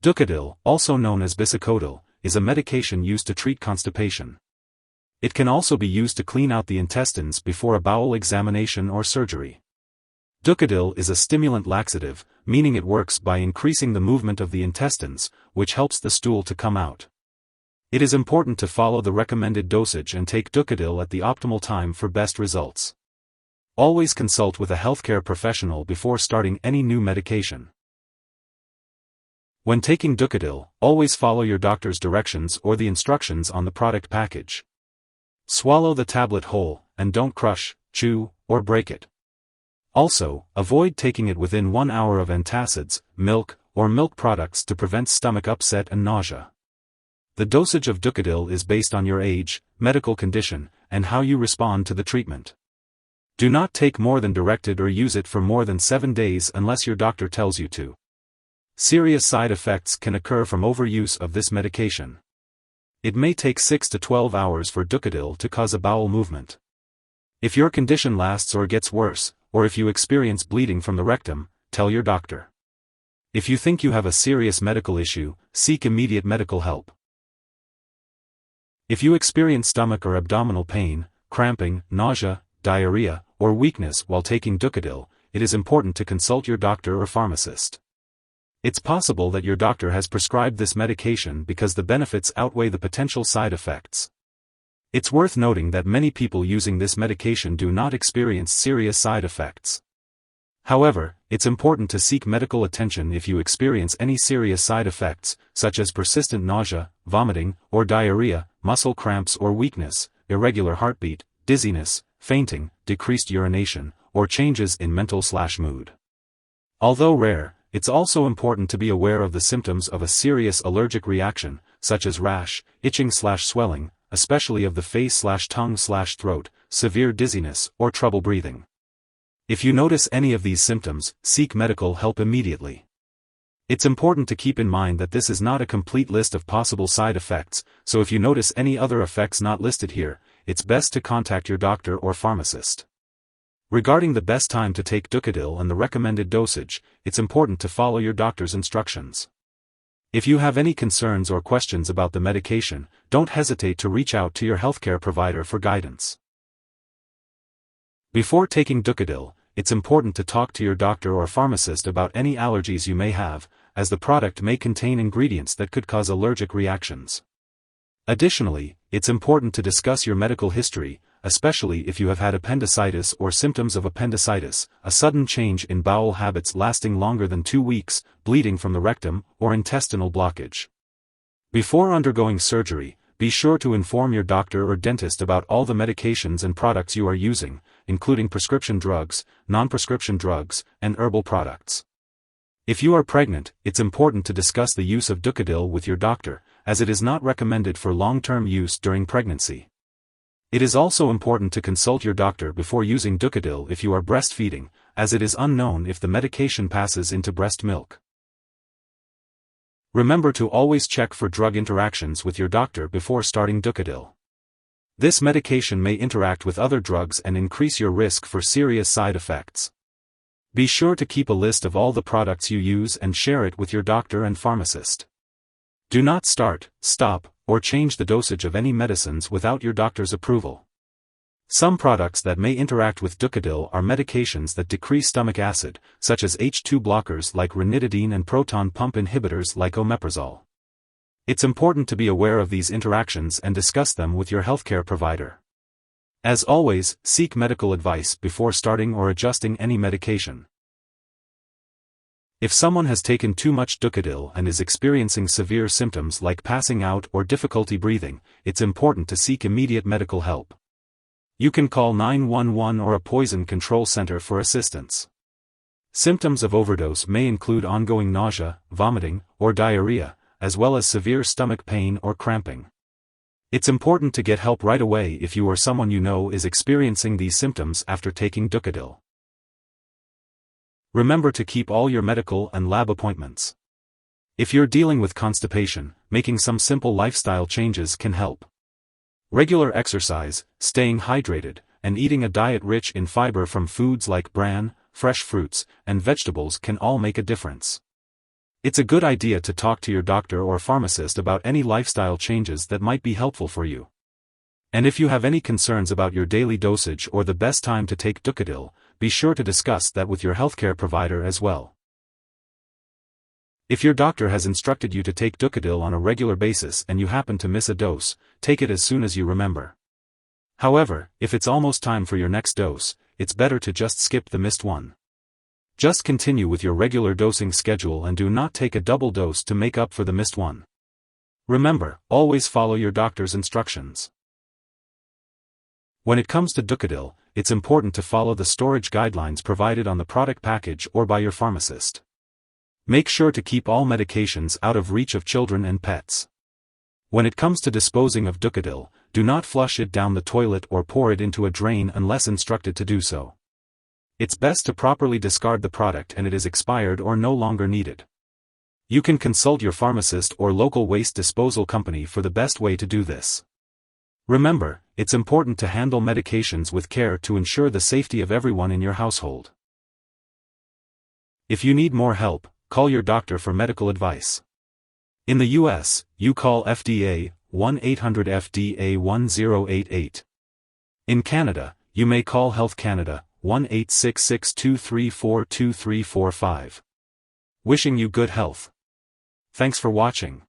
Ducodyl, also known as bisacodyl, is a medication used to treat constipation. It can also be used to clean out the intestines before a bowel examination or surgery. Ducodyl is a stimulant laxative, meaning it works by increasing the movement of the intestines, which helps the stool to come out. It is important to follow the recommended dosage and take Ducodyl at the optimal time for best results. Always consult with a healthcare professional before starting any new medication. When taking Ducodyl, always follow your doctor's directions or the instructions on the product package. Swallow the tablet whole, and don't crush, chew, or break it. Also, avoid taking it within 1 hour of antacids, milk, or milk products to prevent stomach upset and nausea. The dosage of Ducodyl is based on your age, medical condition, and how you respond to the treatment. Do not take more than directed or use it for more than 7 days unless your doctor tells you to. Serious side effects can occur from overuse of this medication. It may take 6 to 12 hours for Ducodyl to cause a bowel movement. If your condition lasts or gets worse, or if you experience bleeding from the rectum, tell your doctor. If you think you have a serious medical issue, seek immediate medical help. If you experience stomach or abdominal pain, cramping, nausea, diarrhea, or weakness while taking Ducodyl, it is important to consult your doctor or pharmacist. It's possible that your doctor has prescribed this medication because the benefits outweigh the potential side effects. It's worth noting that many people using this medication do not experience serious side effects. However, it's important to seek medical attention if you experience any serious side effects, such as persistent nausea, vomiting, or diarrhea, muscle cramps or weakness, irregular heartbeat, dizziness, fainting, decreased urination, or changes in mental/mood. Although rare, it's also important to be aware of the symptoms of a serious allergic reaction, such as rash, itching/swelling, especially of the face/tongue/throat, severe dizziness, or trouble breathing. If you notice any of these symptoms, seek medical help immediately. It's important to keep in mind that this is not a complete list of possible side effects, so if you notice any other effects not listed here, it's best to contact your doctor or pharmacist. Regarding the best time to take Ducodyl and the recommended dosage, it's important to follow your doctor's instructions. If you have any concerns or questions about the medication, don't hesitate to reach out to your healthcare provider for guidance. Before taking Ducodyl, it's important to talk to your doctor or pharmacist about any allergies you may have, as the product may contain ingredients that could cause allergic reactions. Additionally, it's important to discuss your medical history, especially if you have had appendicitis or symptoms of appendicitis, a sudden change in bowel habits lasting longer than 2 weeks, bleeding from the rectum, or intestinal blockage. Before undergoing surgery, be sure to inform your doctor or dentist about all the medications and products you are using, including prescription drugs, non-prescription drugs, and herbal products. If you are pregnant, it's important to discuss the use of Ducodyl with your doctor, as it is not recommended for long-term use during pregnancy. It is also important to consult your doctor before using Ducodyl if you are breastfeeding, as it is unknown if the medication passes into breast milk. Remember to always check for drug interactions with your doctor before starting Ducodyl. This medication may interact with other drugs and increase your risk for serious side effects. Be sure to keep a list of all the products you use and share it with your doctor and pharmacist. Do not start, stop, or change the dosage of any medicines without your doctor's approval. Some products that may interact with Ducodyl are medications that decrease stomach acid, such as H2 blockers like ranitidine and proton pump inhibitors like omeprazole. It's important to be aware of these interactions and discuss them with your healthcare provider. As always, seek medical advice before starting or adjusting any medication. If someone has taken too much Ducodyl and is experiencing severe symptoms like passing out or difficulty breathing, it's important to seek immediate medical help. You can call 911 or a poison control center for assistance. Symptoms of overdose may include ongoing nausea, vomiting, or diarrhea, as well as severe stomach pain or cramping. It's important to get help right away if you or someone you know is experiencing these symptoms after taking Ducodyl. Remember to keep all your medical and lab appointments. If you're dealing with constipation, making some simple lifestyle changes can help. Regular exercise, staying hydrated, and eating a diet rich in fiber from foods like bran, fresh fruits, and vegetables can all make a difference. It's a good idea to talk to your doctor or pharmacist about any lifestyle changes that might be helpful for you. And if you have any concerns about your daily dosage or the best time to take Ducodyl, be sure to discuss that with your healthcare provider as well. If your doctor has instructed you to take Ducodyl on a regular basis and you happen to miss a dose, take it as soon as you remember. However, if it's almost time for your next dose, it's better to just skip the missed one. Just continue with your regular dosing schedule and do not take a double dose to make up for the missed one. Remember, always follow your doctor's instructions. When it comes to Ducodyl, it's important to follow the storage guidelines provided on the product package or by your pharmacist. Make sure to keep all medications out of reach of children and pets. When it comes to disposing of Ducodyl, do not flush it down the toilet or pour it into a drain unless instructed to do so. It's best to properly discard the product and it is expired or no longer needed. You can consult your pharmacist or local waste disposal company for the best way to do this. Remember, it's important to handle medications with care to ensure the safety of everyone in your household. If you need more help, call your doctor for medical advice. In the US, you call FDA 1-800-FDA-1088. In Canada, you may call Health Canada 1-866-234-2345. Wishing you good health. Thanks for watching.